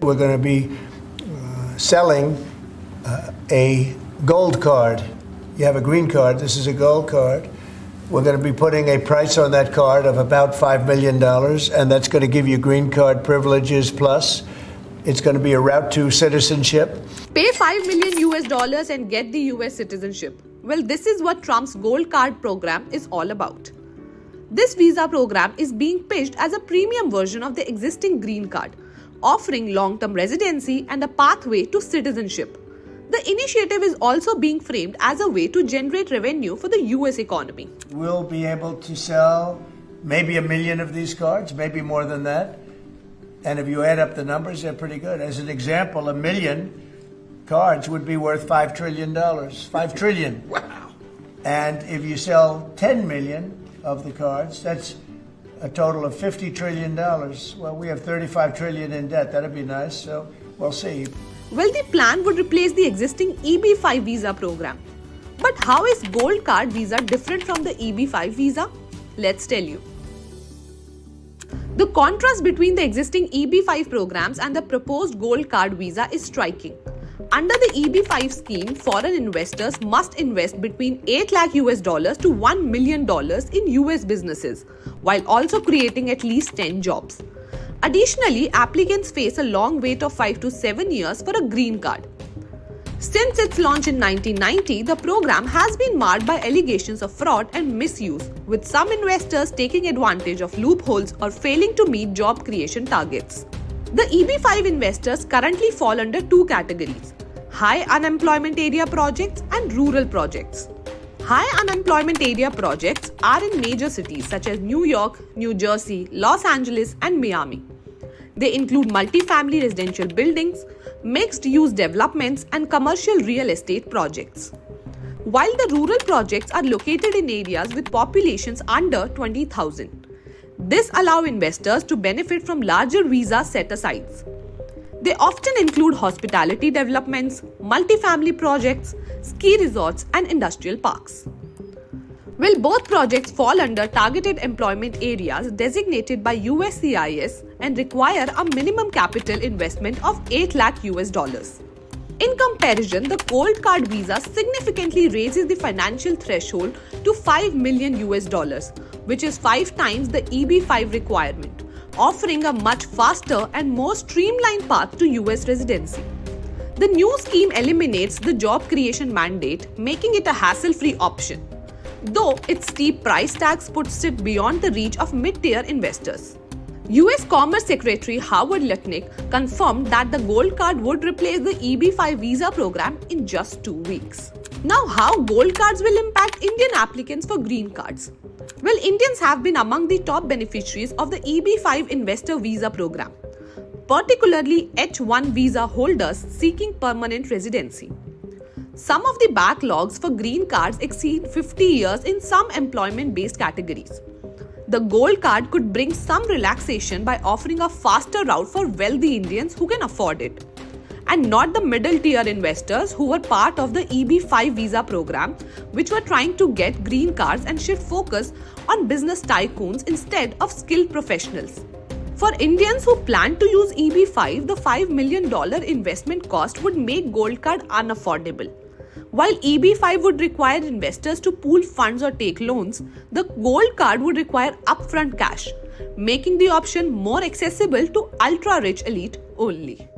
we're going to be selling a gold card. You have a green card. This is a gold card. We're going to be putting a price on that card of about $5 million, and that's going to give you green card privileges plus. It's going to be a route to citizenship. Pay $5 million and get the US citizenship. Well, this is what Trump's Gold Card program is all about. This visa program is being pitched as a premium version of the existing green card, offering long-term residency and a pathway to citizenship. The initiative is also being framed as a way to generate revenue for the US economy. We'll be able to sell maybe 1 million of these cards, maybe more than that. And if you add up the numbers, they're pretty good. As an example, 1 million cards would be worth $5 trillion. $5 trillion. Wow. And if you sell 10 million of the cards, that's a total of $50 trillion. Well, we have 35 trillion in debt. That'd be nice. So we'll see. Well, the plan would replace the existing EB-5 visa program. But how is Gold Card visa different from the EB-5 visa? Let's tell you. The contrast between the existing EB-5 programs and the proposed Gold Card visa is striking. Under the EB-5 scheme, foreign investors must invest between $8 lakh to $1 million in US businesses, while also creating at least 10 jobs. Additionally, applicants face a long wait of 5 to 7 years for a green card. Since its launch in 1990, the program has been marred by allegations of fraud and misuse, with some investors taking advantage of loopholes or failing to meet job creation targets. The EB-5 investors currently fall under two categories: high unemployment area projects and rural projects. High unemployment area projects are in major cities such as New York, New Jersey, Los Angeles, and Miami. They include multi-family residential buildings, mixed-use developments, and commercial real estate projects. While the rural projects are located in areas with populations under 20,000. This allows investors to benefit from larger visa set-asides. They often include hospitality developments, multi-family projects, ski resorts, and industrial parks. Well, both projects fall under targeted employment areas designated by USCIS and require a minimum capital investment of $8 lakh. In comparison, the Gold Card visa significantly raises the financial threshold to $5 million, which is 5 times the EB-5 requirement, offering a much faster and more streamlined path to US residency. The new scheme eliminates the job creation mandate, making it a hassle-free option, though its steep price tags puts it beyond the reach of mid-tier investors. US Commerce Secretary Howard Lutnick confirmed that the Gold Card would replace the EB-5 visa program in just 2 weeks. Now, how Gold Cards will impact Indian applicants for green cards? Well, Indians have been among the top beneficiaries of the EB-5 investor visa program, particularly H-1 visa holders seeking permanent residency. Some of the backlogs for green cards exceed 50 years in some employment-based categories. The Gold Card could bring some relaxation by offering a faster route for wealthy Indians who can afford it, and not the middle-tier investors who were part of the EB-5 visa program, which were trying to get green cards and shift focus on business tycoons instead of skilled professionals. For Indians who plan to use EB-5, the $5 million investment cost would make Gold Card unaffordable. While EB-5 would require investors to pool funds or take loans, the Gold Card would require upfront cash, making the option more accessible to ultra-rich elite only.